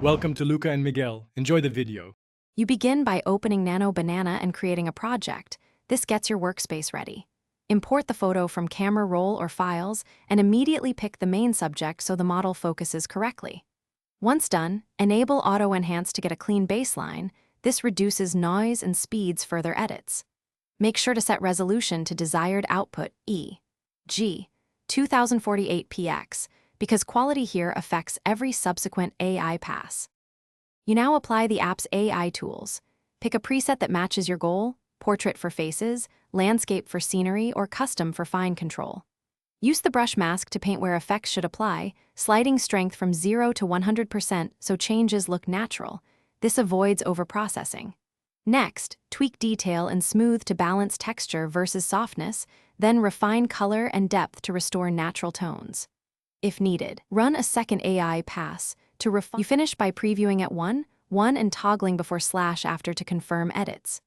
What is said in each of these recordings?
Welcome to Luca and Miguel. Enjoy the video. You begin by opening Nano Banana and creating a project. This gets your workspace ready. Import the photo from camera roll or files and immediately pick the main subject so the model focuses correctly. Once done, enable Auto Enhance to get a clean baseline. This reduces noise and speeds further edits. Make sure to set resolution to desired output e.g. 2048px, because quality here affects every subsequent AI pass. You now apply the app's AI tools. Pick a preset that matches your goal: portrait for faces, landscape for scenery, or custom for fine control. Use the brush mask to paint where effects should apply, sliding strength from 0 to 100% so changes look natural. This avoids overprocessing. Next, tweak detail and smooth to balance texture versus softness, then refine color and depth to restore natural tones. If needed, run a second AI pass to refine. You finish by previewing at 1 and toggling before / after to confirm edits.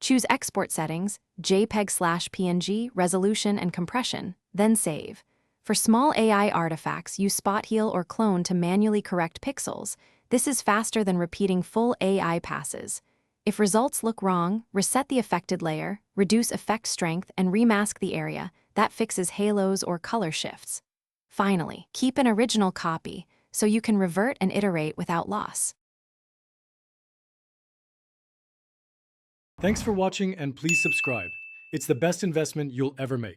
Choose export settings, JPEG/PNG, resolution and compression, then save. For small AI artifacts, use Spot Heal or Clone to manually correct pixels. This is faster than repeating full AI passes. If results look wrong, reset the affected layer, reduce effect strength, and remask the area. That fixes halos or color shifts. Finally, keep an original copy so you can revert and iterate without loss. Thanks for watching and please subscribe. It's the best investment you'll ever make.